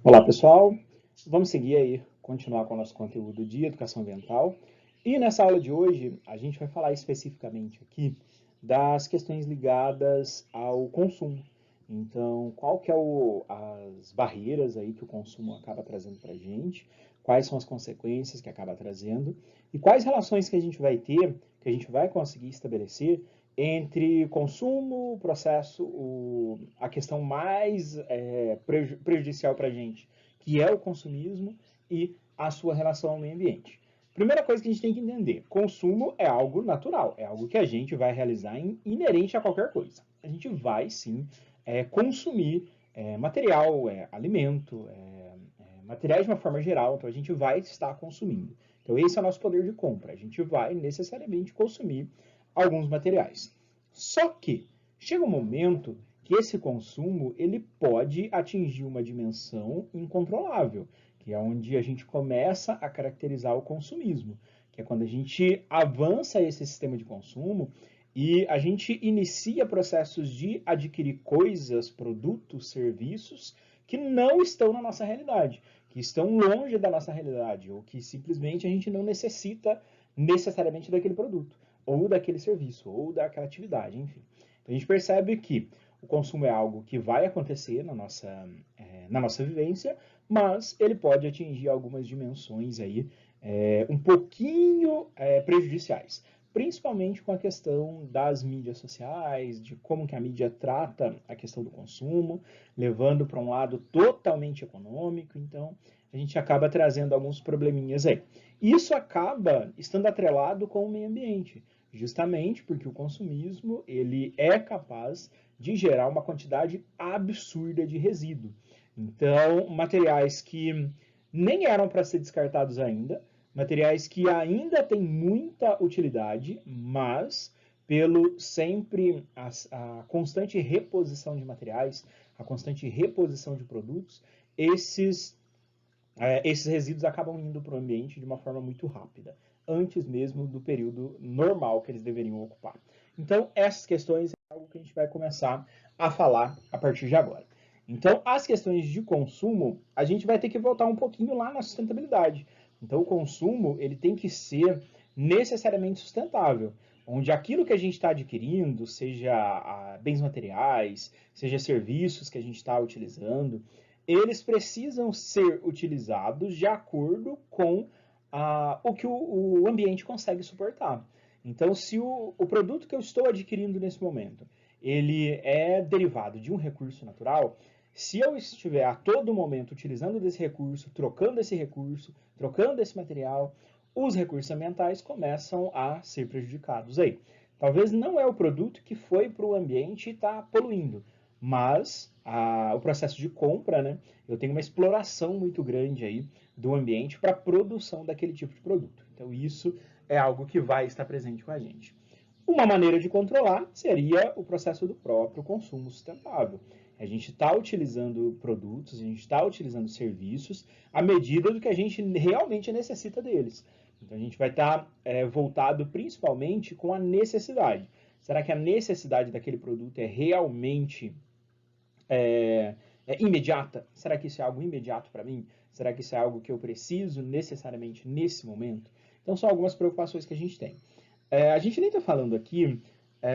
Olá, pessoal. Vamos seguir aí, continuar com o nosso conteúdo de educação ambiental. E nessa aula de hoje, a gente vai falar especificamente aqui das questões ligadas ao consumo. Então, qual que é as barreiras aí que o consumo acaba trazendo para a gente, quais são as consequências que acaba trazendo e quais relações que a gente vai ter, que a gente vai conseguir estabelecer entre consumo, processo, a questão mais prejudicial para a gente, que é o consumismo e a sua relação ao meio ambiente. Primeira coisa que a gente tem que entender, consumo é algo natural, é algo que a gente vai realizar inerente a qualquer coisa. A gente vai, sim, consumir material, alimento, materiais de uma forma geral, então a gente vai estar consumindo. Então esse é o nosso poder de compra, a gente vai necessariamente consumir alguns materiais. Só que chega um momento que esse consumo ele pode atingir uma dimensão incontrolável, que é onde a gente começa a caracterizar o consumismo, que é quando a gente avança esse sistema de consumo e a gente inicia processos de adquirir coisas, produtos, serviços que não estão na nossa realidade, que estão longe da nossa realidade, ou que simplesmente a gente não necessita necessariamente daquele produto, ou daquele serviço, ou daquela atividade, enfim. Então a gente percebe que o consumo é algo que vai acontecer na nossa vivência, mas ele pode atingir algumas dimensões aí um pouquinho prejudiciais, principalmente com a questão das mídias sociais, de como que a mídia trata a questão do consumo, levando para um lado totalmente econômico, então a gente acaba trazendo alguns probleminhas aí. Isso acaba estando atrelado com o meio ambiente, justamente porque o consumismo ele é capaz de gerar uma quantidade absurda de resíduo. Então, materiais que nem eram para ser descartados ainda, materiais que ainda têm muita utilidade, mas pelo sempre a constante reposição de materiais, a constante reposição de produtos, esses resíduos acabam indo para o ambiente de uma forma muito rápida, antes mesmo do período normal que eles deveriam ocupar. Então, essas questões é algo que a gente vai começar a falar a partir de agora. Então, as questões de consumo, a gente vai ter que voltar um pouquinho lá na sustentabilidade. Então, o consumo ele tem que ser necessariamente sustentável, onde aquilo que a gente está adquirindo, seja bens materiais, seja serviços que a gente está utilizando, eles precisam ser utilizados de acordo com o que o ambiente consegue suportar. Então, se o produto que eu estou adquirindo nesse momento, ele é derivado de um recurso natural, se eu estiver a todo momento utilizando desse recurso, trocando esse material, os recursos ambientais começam a ser prejudicados aí. Talvez não é o produto que foi para o ambiente e está poluindo, mas o processo de compra, né, eu tenho uma exploração muito grande aí do ambiente para a produção daquele tipo de produto. Então isso é algo que vai estar presente com a gente. Uma maneira de controlar seria o processo do próprio consumo sustentável. A gente está utilizando produtos, a gente está utilizando serviços à medida do que a gente realmente necessita deles. Então a gente vai estar voltado principalmente com a necessidade. Será que a necessidade daquele produto é realmente imediata? Será que isso é algo imediato para mim? Será que isso é algo que eu preciso necessariamente nesse momento? Então, são algumas preocupações que a gente tem. A gente nem está falando aqui,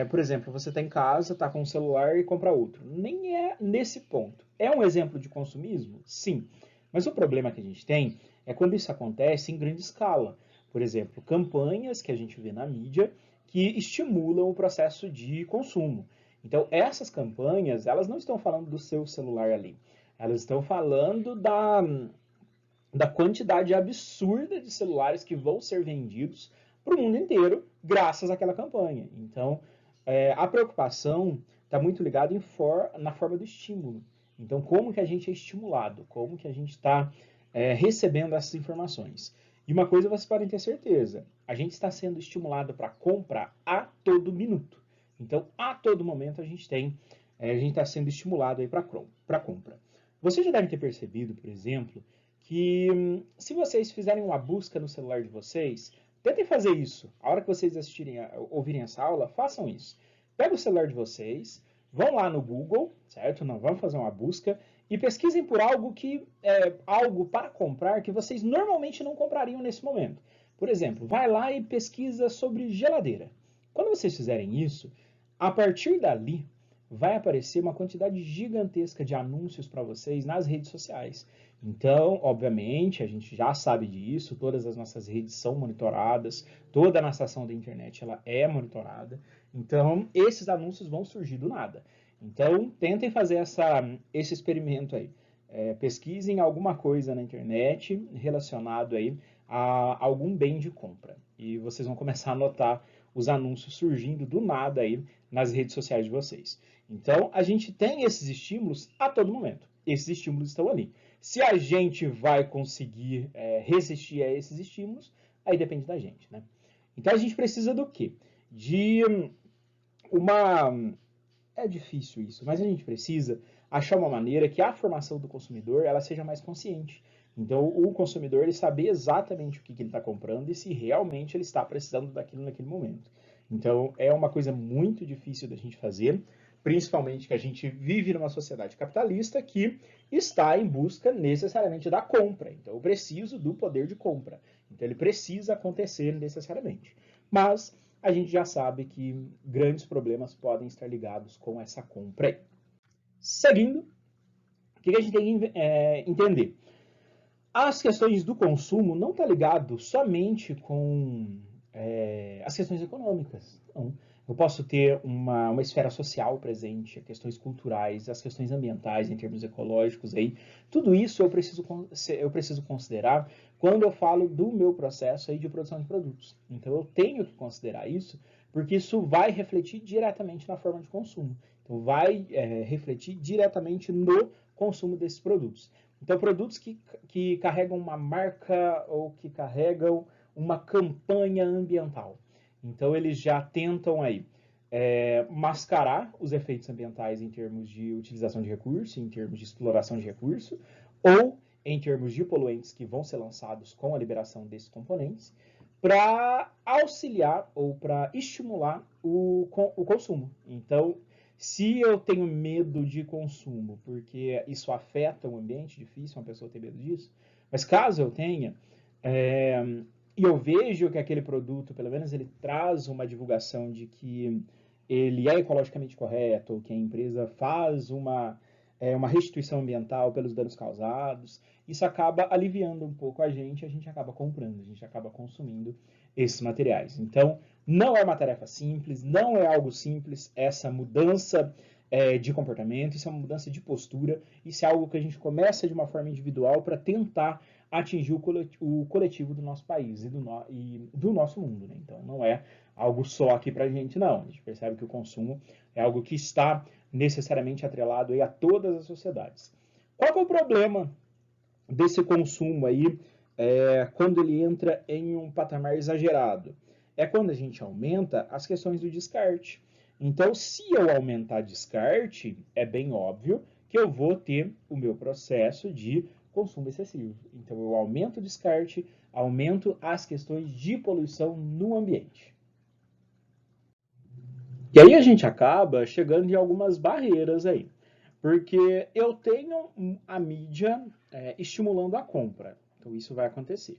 por exemplo, você está em casa, está com um celular e compra outro. Nem é nesse ponto. É um exemplo de consumismo? Sim. Mas o problema que a gente tem é quando isso acontece em grande escala. Por exemplo, campanhas que a gente vê na mídia que estimulam o processo de consumo. Então, essas campanhas, elas não estão falando do seu celular ali. Elas estão falando da quantidade absurda de celulares que vão ser vendidos para o mundo inteiro graças àquela campanha. Então, a preocupação está muito ligada na forma do estímulo. Então, como que a gente é estimulado? Como que a gente está recebendo essas informações? E uma coisa vocês podem ter certeza, a gente está sendo estimulado para comprar a todo minuto. Então, a todo momento a gente está sendo estimulado aí para compra. Vocês já devem ter percebido, por exemplo, que se vocês fizerem uma busca no celular de vocês, tentem fazer isso. A hora que vocês ouvirem essa aula, façam isso. Pega o celular de vocês, vão lá no Google, certo? Não, vamos fazer uma busca e pesquisem por algo algo para comprar que vocês normalmente não comprariam nesse momento. Por exemplo, vai lá e pesquisa sobre geladeira. Quando vocês fizerem isso, a partir dali vai aparecer uma quantidade gigantesca de anúncios para vocês nas redes sociais. Então, obviamente, a gente já sabe disso, todas as nossas redes são monitoradas, toda a nossa ação da internet ela é monitorada. Então, esses anúncios vão surgir do nada. Então, tentem fazer esse experimento aí. Pesquisem alguma coisa na internet relacionado aí a algum bem de compra. E vocês vão começar a notar os anúncios surgindo do nada aí nas redes sociais de vocês. Então, a gente tem esses estímulos a todo momento. Esses estímulos estão ali. Se a gente vai conseguir resistir a esses estímulos, aí depende da gente, né? Então, a gente precisa do quê? De uma... É difícil isso, mas a gente precisa achar uma maneira que a formação do consumidor ela seja mais consciente. Então, o consumidor ele saber exatamente o que ele está comprando e se realmente ele está precisando daquilo naquele momento. Então, é uma coisa muito difícil da gente fazer, principalmente que a gente vive numa sociedade capitalista que está em busca necessariamente da compra. Então, eu preciso do poder de compra. Então, ele precisa acontecer necessariamente. Mas a gente já sabe que grandes problemas podem estar ligados com essa compra aí. Seguindo, o que a gente tem que entender? As questões do consumo não estão ligadas somente com as questões econômicas. Não. Eu posso ter uma esfera social presente, questões culturais, as questões ambientais em termos ecológicos. Aí. Tudo isso eu preciso considerar quando eu falo do meu processo aí de produção de produtos. Então eu tenho que considerar isso, porque isso vai refletir diretamente na forma de consumo. Então vai refletir diretamente no consumo desses produtos. Então produtos que carregam uma marca ou que carregam uma campanha ambiental. Então eles já tentam aí mascarar os efeitos ambientais em termos de utilização de recurso, em termos de exploração de recurso, ou em termos de poluentes que vão ser lançados com a liberação desses componentes, para auxiliar ou para estimular o consumo. Então, se eu tenho medo de consumo, porque isso afeta o ambiente, difícil uma pessoa ter medo disso, mas caso eu tenha, e eu vejo que aquele produto, pelo menos ele traz uma divulgação de que ele é ecologicamente correto, ou que a empresa faz uma restituição ambiental pelos danos causados, isso acaba aliviando um pouco a gente acaba comprando, a gente acaba consumindo esses materiais. Então, não é uma tarefa simples, não é algo simples essa mudança de comportamento, isso é uma mudança de postura, isso é algo que a gente começa de uma forma individual para tentar atingir o coletivo do nosso país e do nosso mundo. Né? Então, não é algo só aqui para a gente, não. A gente percebe que o consumo é algo que está necessariamente atrelado aí a todas as sociedades. Qual é o problema desse consumo aí quando ele entra em um patamar exagerado? É quando a gente aumenta as questões do descarte. Então, se eu aumentar descarte, é bem óbvio que eu vou ter o meu processo de consumo excessivo. Então, eu aumento o descarte, aumento as questões de poluição no ambiente. E aí a gente acaba chegando em algumas barreiras aí. Porque eu tenho a mídia estimulando a compra. Então isso vai acontecer.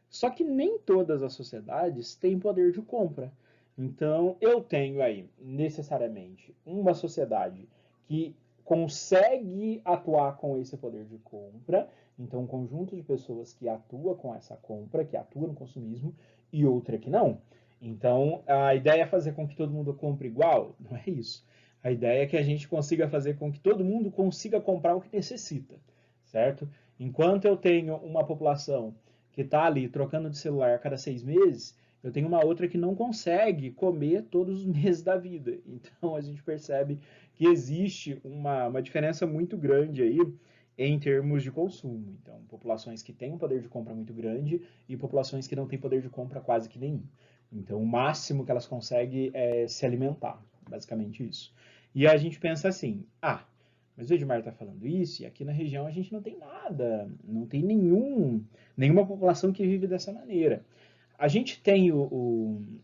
Só que nem todas as sociedades têm poder de compra. Então eu tenho aí necessariamente uma sociedade que consegue atuar com esse poder de compra, então um conjunto de pessoas que atua com essa compra, que atua no consumismo, e outra que não. Então a ideia é fazer com que todo mundo compre igual? Não é isso. A ideia é que a gente consiga fazer com que todo mundo consiga comprar o que necessita, certo? Enquanto eu tenho uma população que está ali trocando de celular a cada 6 meses, eu tenho uma outra que não consegue comer todos os meses da vida. Então a gente percebe que existe uma diferença muito grande aí em termos de consumo. Então, populações que têm um poder de compra muito grande e populações que não têm poder de compra quase que nenhum. Então, o máximo que elas conseguem é se alimentar, basicamente isso. E a gente pensa assim, mas o Edmar está falando isso e aqui na região a gente não tem nada, não tem nenhuma população que vive dessa maneira. A gente tem um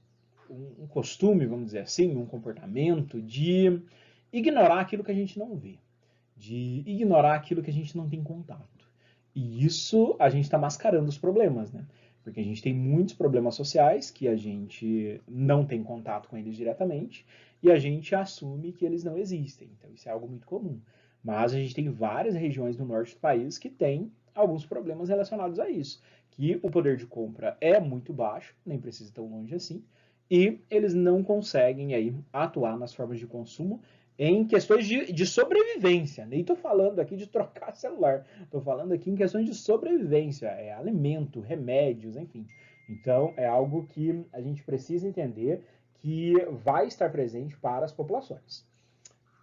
costume, vamos dizer assim, um comportamento de ignorar aquilo que a gente não vê, de ignorar aquilo que a gente não tem contato. E isso a gente está mascarando os problemas, né? Porque a gente tem muitos problemas sociais que a gente não tem contato com eles diretamente e a gente assume que eles não existem. Então isso é algo muito comum. Mas a gente tem várias regiões do norte do país que têm alguns problemas relacionados a isso. Que o poder de compra é muito baixo, nem precisa ir tão longe assim, e eles não conseguem aí atuar nas formas de consumo em questões de sobrevivência. Nem estou falando aqui de trocar celular, estou falando aqui em questões de sobrevivência, alimento, remédios, enfim. Então é algo que a gente precisa entender que vai estar presente para as populações.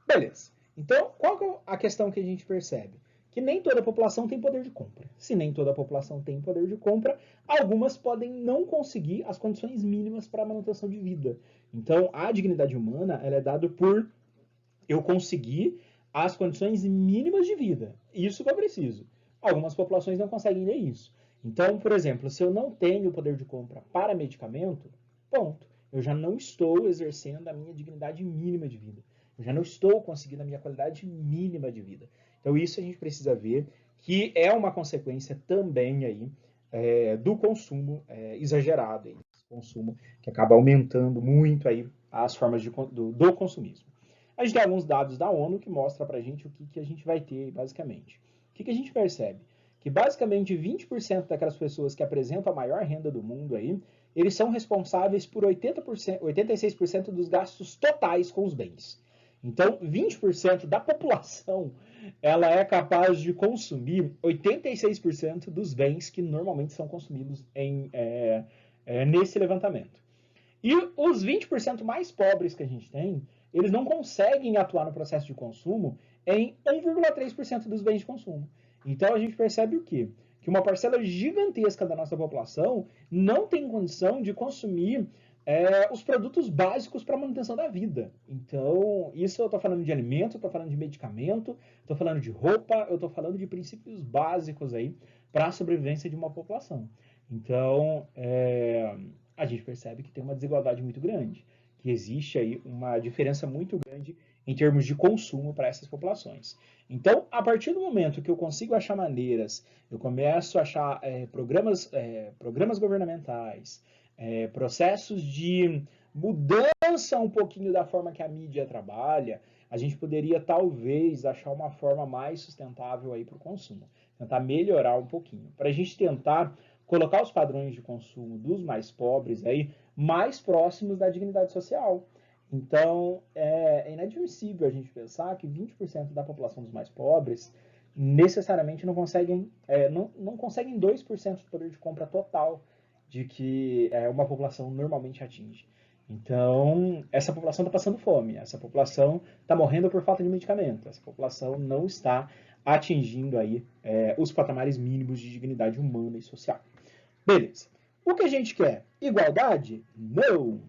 Beleza. Então, qual que é a questão que a gente percebe? Que nem toda a população tem poder de compra. Se nem toda a população tem poder de compra, algumas podem não conseguir as condições mínimas para a manutenção de vida. Então, a dignidade humana ela é dada por eu conseguir as condições mínimas de vida. Isso que eu preciso. Algumas populações não conseguem nem isso. Então, por exemplo, se eu não tenho poder de compra para medicamento, ponto. Eu já não estou exercendo a minha dignidade mínima de vida. Eu já não estou conseguindo a minha qualidade mínima de vida. Então, isso a gente precisa ver que é uma consequência também aí do consumo exagerado, aí, consumo que acaba aumentando muito aí as formas do consumismo. A gente tem alguns dados da ONU que mostram para a gente o que a gente vai ter, basicamente. O que a gente percebe? Que basicamente 20% daquelas pessoas que apresentam a maior renda do mundo aí, eles são responsáveis por 86% dos gastos totais com os bens. Então, 20% da população, ela é capaz de consumir 86% dos bens que normalmente são consumidos nesse levantamento. E os 20% mais pobres que a gente tem, eles não conseguem atuar no processo de consumo em 1,3% dos bens de consumo. Então a gente percebe o quê? Que uma parcela gigantesca da nossa população não tem condição de consumir os produtos básicos para a manutenção da vida. Então, isso eu estou falando de alimento, estou falando de medicamento, estou falando de roupa, eu estou falando de princípios básicos aí para a sobrevivência de uma população. Então, a gente percebe que tem uma desigualdade muito grande, que existe aí uma diferença muito grande em termos de consumo para essas populações. Então, a partir do momento que eu consigo achar maneiras, eu começo a achar programas governamentais, processos de mudança um pouquinho da forma que a mídia trabalha, a gente poderia talvez achar uma forma mais sustentável aí para o consumo, tentar melhorar um pouquinho, para a gente tentar colocar os padrões de consumo dos mais pobres aí mais próximos da dignidade social. Então, é inadmissível a gente pensar que 20% da população dos mais pobres necessariamente não conseguem, não conseguem 2% do poder de compra total de que uma população normalmente atinge. Então, essa população está passando fome, essa população está morrendo por falta de medicamento, essa população não está atingindo aí os patamares mínimos de dignidade humana e social. Beleza. O que a gente quer? Igualdade? Não!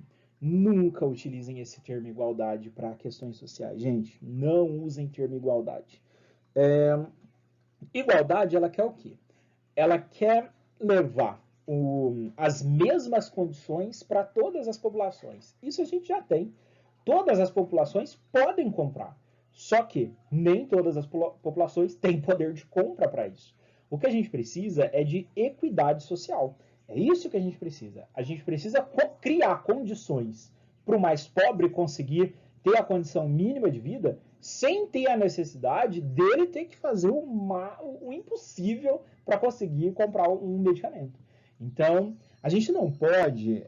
Nunca utilizem esse termo igualdade para questões sociais. Gente, não usem termo igualdade. Igualdade, ela quer o quê? Ela quer levar as mesmas condições para todas as populações. Isso a gente já tem. Todas as populações podem comprar. Só que nem todas as populações têm poder de compra para isso. O que a gente precisa é de equidade social. É isso que a gente precisa. A gente precisa criar condições para o mais pobre conseguir ter a condição mínima de vida sem ter a necessidade dele ter que fazer o impossível para conseguir comprar um medicamento. Então, a gente não pode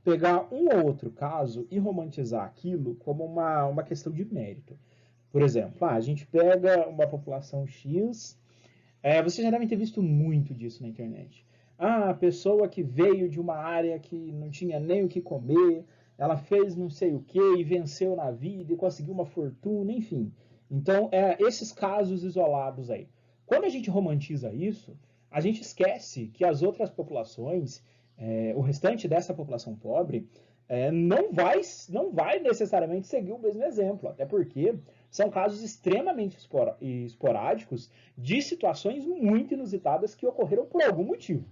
pegar um ou outro caso e romantizar aquilo como uma questão de mérito. Por exemplo, a gente pega uma população X, vocês já devem ter visto muito disso na internet. A pessoa que veio de uma área que não tinha nem o que comer, ela fez não sei o que e venceu na vida e conseguiu uma fortuna, enfim. Então, esses casos isolados aí. Quando a gente romantiza isso, a gente esquece que as outras populações, o restante dessa população pobre, não vai necessariamente seguir o mesmo exemplo, até porque são casos extremamente esporádicos de situações muito inusitadas que ocorreram por algum motivo.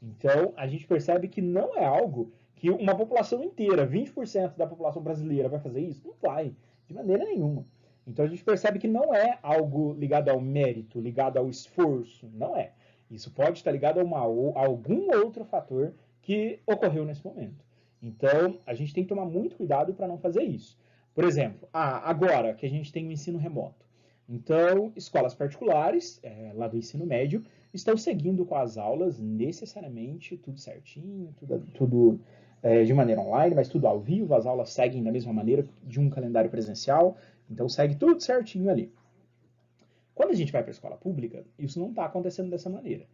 Então, a gente percebe que não é algo que uma população inteira, 20% da população brasileira vai fazer isso? Não vai, de maneira nenhuma. Então a gente percebe que não é algo ligado ao mérito, ligado ao esforço, não é. Isso pode estar ligado a algum outro fator que ocorreu nesse momento. Então a gente tem que tomar muito cuidado para não fazer isso. Por exemplo, agora que a gente tem o ensino remoto, então escolas particulares, lá do ensino médio, estão seguindo com as aulas necessariamente tudo certinho, tudo de maneira online, mas tudo ao vivo, as aulas seguem da mesma maneira de um calendário presencial, então segue tudo certinho ali. Quando a gente vai para a escola pública, isso não está acontecendo dessa maneira.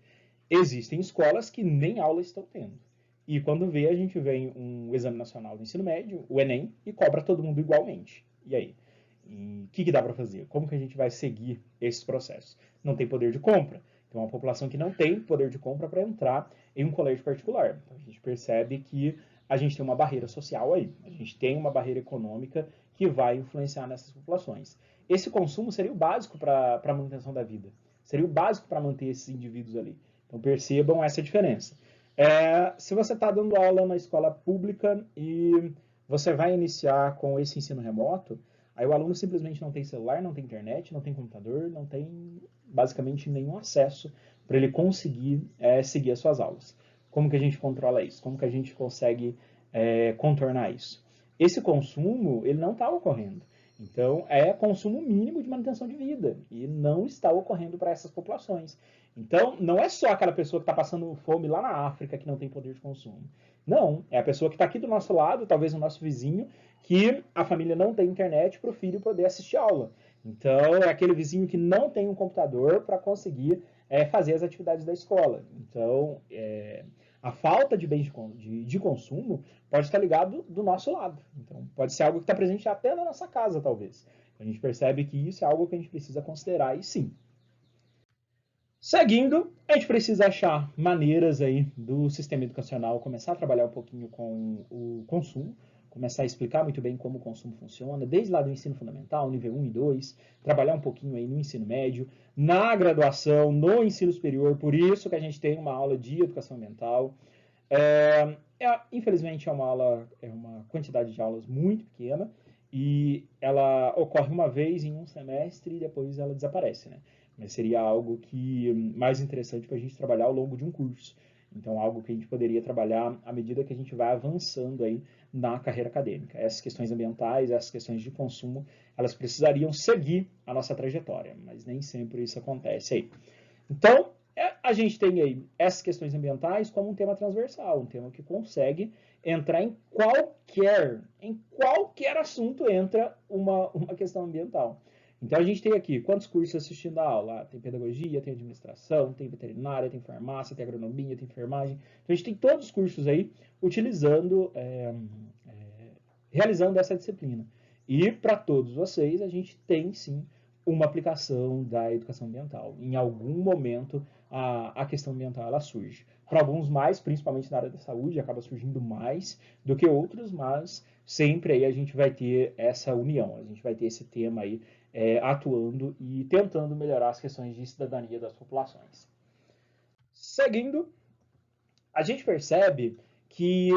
Existem escolas que nem aula estão tendo. E quando vê, a gente vem um exame nacional do ensino médio, o Enem, e cobra todo mundo igualmente. E aí? O que dá para fazer? Como que a gente vai seguir esses processos? Não tem poder de compra. Então, é uma população que não tem poder de compra para entrar em um colégio particular. Então, a gente percebe que a gente tem uma barreira social aí. A gente tem uma barreira econômica que vai influenciar nessas populações. Esse consumo seria o básico para a manutenção da vida. Seria o básico para manter esses indivíduos ali. Então, percebam essa diferença. Se você está dando aula na escola pública e você vai iniciar com esse ensino remoto, aí o aluno simplesmente não tem celular, não tem internet, não tem computador, não tem basicamente nenhum acesso para ele conseguir seguir as suas aulas. Como que a gente controla isso? Como que a gente consegue contornar isso? Esse consumo, ele não está ocorrendo. Então, é consumo mínimo de manutenção de vida e não está ocorrendo para essas populações. Então, não é só aquela pessoa que está passando fome lá na África que não tem poder de consumo. Não, é a pessoa que está aqui do nosso lado, talvez o nosso vizinho, que a família não tem internet para o filho poder assistir aula. Então, é aquele vizinho que não tem um computador para conseguir fazer as atividades da escola. Então, a falta de bens de consumo pode estar ligado do nosso lado. Então, pode ser algo que está presente até na nossa casa, talvez. A gente percebe que isso é algo que a gente precisa considerar, e sim. Seguindo, a gente precisa achar maneiras aí do sistema educacional começar a trabalhar um pouquinho com o consumo, começar a explicar muito bem como o consumo funciona, desde lá do ensino fundamental, nível 1 e 2, trabalhar um pouquinho aí no ensino médio, na graduação, no ensino superior, por isso que a gente tem uma aula de educação ambiental. Infelizmente é uma quantidade de aulas muito pequena e ela ocorre uma vez em um semestre e depois ela desaparece, né? Mas seria algo mais interessante para a gente trabalhar ao longo de um curso. Então, algo que a gente poderia trabalhar à medida que a gente vai avançando aí na carreira acadêmica. Essas questões ambientais, essas questões de consumo, elas precisariam seguir a nossa trajetória, mas nem sempre isso acontece aí. Então, a gente tem aí essas questões ambientais como um tema transversal, um tema que consegue entrar em qualquer assunto entra uma questão ambiental. Então a gente tem aqui quantos cursos assistindo a aula? Tem pedagogia, tem administração, tem veterinária, tem farmácia, tem agronomia, tem enfermagem. Então a gente tem todos os cursos aí utilizando, realizando essa disciplina. E para todos vocês a gente tem sim uma aplicação da educação ambiental. Em algum momento a questão ambiental ela surge. Para alguns mais, principalmente na área da saúde, acaba surgindo mais do que outros, mas sempre aí a gente vai ter essa união, a gente vai ter esse tema aí atuando e tentando melhorar as questões de cidadania das populações. Seguindo, a gente percebe que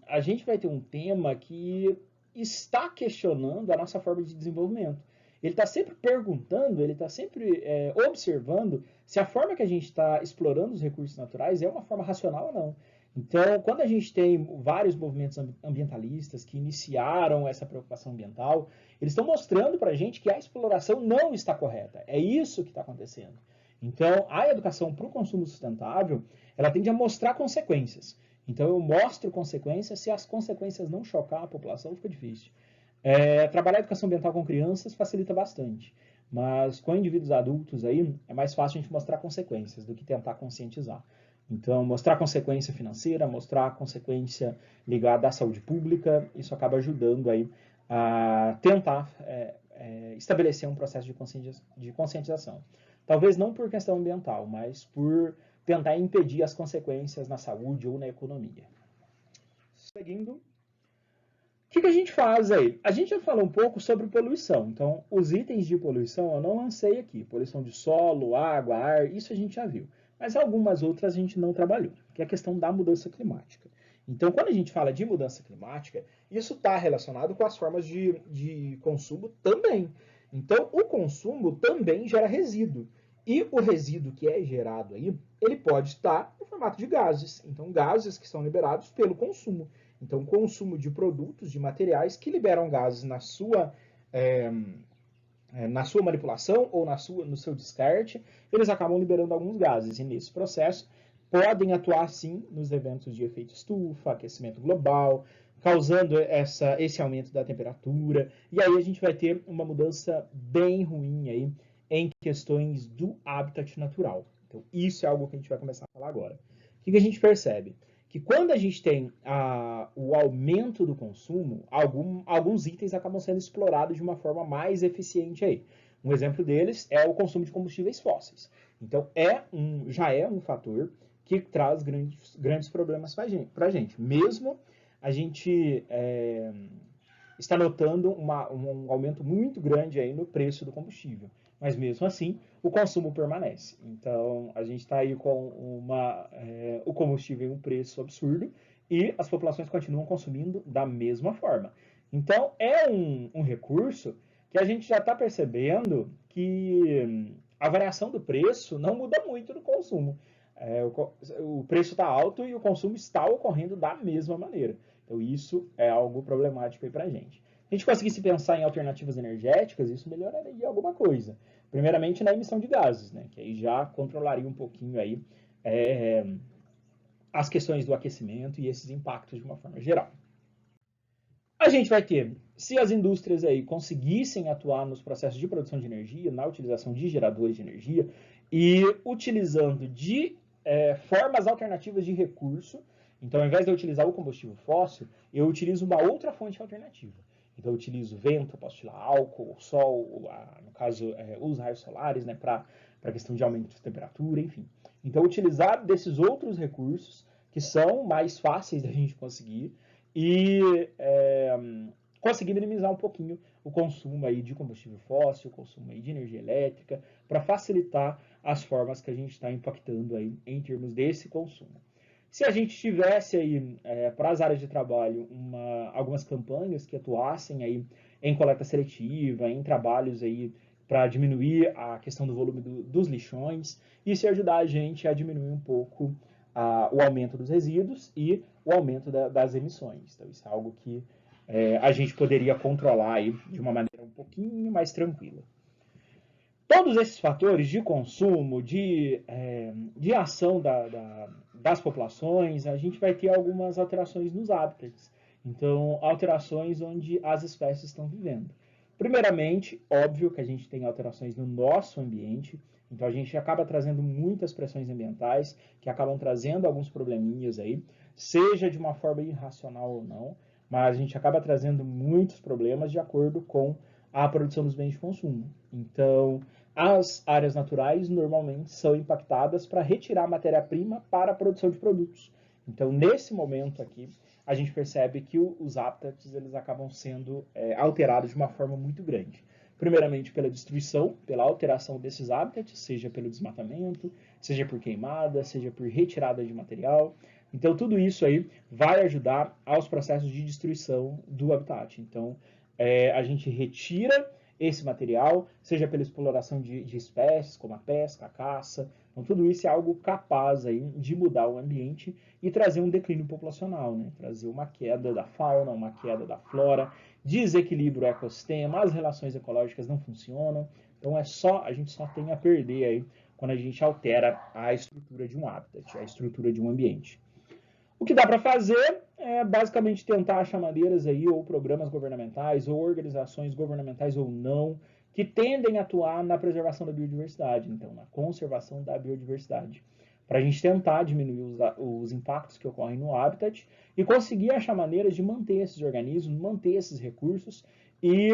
a gente vai ter um tema que está questionando a nossa forma de desenvolvimento. Ele está sempre perguntando, ele está sempre observando se a forma que a gente está explorando os recursos naturais é uma forma racional ou não. Então, quando a gente tem vários movimentos ambientalistas que iniciaram essa preocupação ambiental, eles estão mostrando para a gente que a exploração não está correta. É isso que está acontecendo. Então, a educação para o consumo sustentável, ela tende a mostrar consequências. Então, eu mostro consequências, se as consequências não chocar a população, fica difícil. Trabalhar a educação ambiental com crianças facilita bastante, mas com indivíduos adultos aí, é mais fácil a gente mostrar consequências do que tentar conscientizar. Então, mostrar consequência financeira, mostrar consequência ligada à saúde pública, isso acaba ajudando aí a tentar estabelecer um processo de conscientização. Talvez não por questão ambiental, mas por tentar impedir as consequências na saúde ou na economia. Seguindo, o que a gente faz aí? A gente já falou um pouco sobre poluição. Então, os itens de poluição eu não lancei aqui. Poluição de solo, água, ar, isso a gente já viu. Mas algumas outras a gente não trabalhou, que é a questão da mudança climática. Então, quando a gente fala de mudança climática, isso está relacionado com as formas de consumo também. Então, o consumo também gera resíduo. E o resíduo que é gerado aí, ele pode estar no formato de gases. Então, gases que são liberados pelo consumo. Então, consumo de produtos, de materiais que liberam gases na sua manipulação ou no seu descarte, eles acabam liberando alguns gases. E nesse processo, podem atuar, sim, nos eventos de efeito estufa, aquecimento global, causando esse aumento da temperatura. E aí a gente vai ter uma mudança bem ruim aí em questões do habitat natural. Então, isso é algo que a gente vai começar a falar agora. O que a gente percebe? Que quando a gente tem o aumento do consumo, alguns itens acabam sendo explorados de uma forma mais eficiente aí. Um exemplo deles é o consumo de combustíveis fósseis. Então, já é um fator que traz grandes problemas para a gente. Mesmo a gente está notando um aumento muito grande aí no preço do combustível. Mas mesmo assim, o consumo permanece. Então, a gente está aí com o combustível em um preço absurdo e as populações continuam consumindo da mesma forma. Então, é um recurso que a gente já está percebendo que a variação do preço não muda muito no consumo. O preço está alto e o consumo está ocorrendo da mesma maneira. Então, isso é algo problemático aí para a gente. Se a gente conseguisse pensar em alternativas energéticas, isso melhoraria alguma coisa. Primeiramente, na emissão de gases, né? Que aí já controlaria um pouquinho aí as questões do aquecimento e esses impactos de uma forma geral. A gente vai ter, se as indústrias aí conseguissem atuar nos processos de produção de energia, na utilização de geradores de energia e utilizando de formas alternativas de recurso. Então, ao invés de eu utilizar o combustível fóssil, eu utilizo uma outra fonte alternativa. Então, eu utilizo vento, posso utilizar álcool, sol, no caso, os raios solares, né, para a questão de aumento de temperatura, enfim. Então, utilizar desses outros recursos que são mais fáceis da gente conseguir e conseguir minimizar um pouquinho o consumo aí de combustível fóssil, o consumo aí de energia elétrica, para facilitar as formas que a gente está impactando aí em termos desse consumo. Se a gente tivesse aí para as áreas de trabalho algumas campanhas que atuassem aí em coleta seletiva, em trabalhos aí para diminuir a questão do volume dos lixões, isso ia ajudar a gente a diminuir um pouco o aumento dos resíduos e o aumento das emissões. Então, isso é algo que a gente poderia controlar aí de uma maneira um pouquinho mais tranquila. Todos esses fatores de consumo, de ação das populações, a gente vai ter algumas alterações nos hábitats. Então, alterações onde as espécies estão vivendo. Primeiramente, óbvio que a gente tem alterações no nosso ambiente, então a gente acaba trazendo muitas pressões ambientais, que acabam trazendo alguns probleminhas aí, seja de uma forma irracional ou não, mas a gente acaba trazendo muitos problemas de acordo com a produção dos bens de consumo. Então, as áreas naturais normalmente são impactadas para retirar matéria-prima para a produção de produtos. Então, nesse momento aqui, a gente percebe que os hábitats eles acabam sendo alterados de uma forma muito grande. Primeiramente pela destruição, pela alteração desses hábitats, seja pelo desmatamento, seja por queimada, seja por retirada de material. Então, tudo isso aí vai ajudar aos processos de destruição do habitat. Então, a gente retira esse material, seja pela exploração de espécies, como a pesca, a caça. Então, tudo isso é algo capaz aí de mudar o ambiente e trazer um declínio populacional, né? Trazer uma queda da fauna, uma queda da flora, desequilíbrio ao ecossistema, as relações ecológicas não funcionam. Então, a gente só tem a perder aí quando a gente altera a estrutura de um habitat, a estrutura de um ambiente. O que dá para fazer é basicamente tentar achar maneiras aí, ou programas governamentais, ou organizações governamentais ou não, que tendem a atuar na preservação da biodiversidade, então na conservação da biodiversidade, para a gente tentar diminuir os impactos que ocorrem no habitat e conseguir achar maneiras de manter esses organismos, manter esses recursos e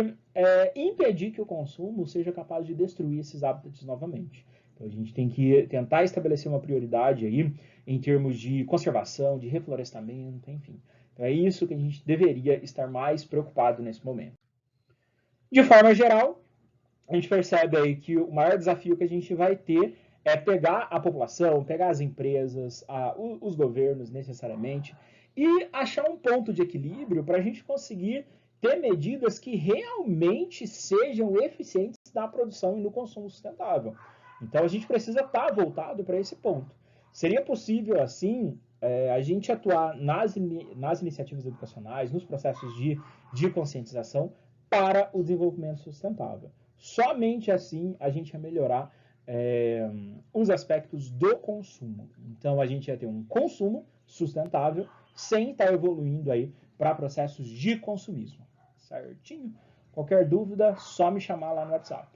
impedir que o consumo seja capaz de destruir esses hábitats novamente. Então a gente tem que tentar estabelecer uma prioridade aí em termos de conservação, de reflorestamento, enfim. Então é isso que a gente deveria estar mais preocupado nesse momento. De forma geral, a gente percebe aí que o maior desafio que a gente vai ter é pegar a população, pegar as empresas, os governos necessariamente e achar um ponto de equilíbrio para a gente conseguir ter medidas que realmente sejam eficientes na produção e no consumo sustentável. Então a gente precisa estar voltado para esse ponto. Seria possível, assim, a gente atuar nas iniciativas educacionais, nos processos de conscientização para o desenvolvimento sustentável. Somente assim a gente ia melhorar os aspectos do consumo. Então a gente ia ter um consumo sustentável sem estar evoluindo aí para processos de consumismo. Certinho? Qualquer dúvida, só me chamar lá no WhatsApp.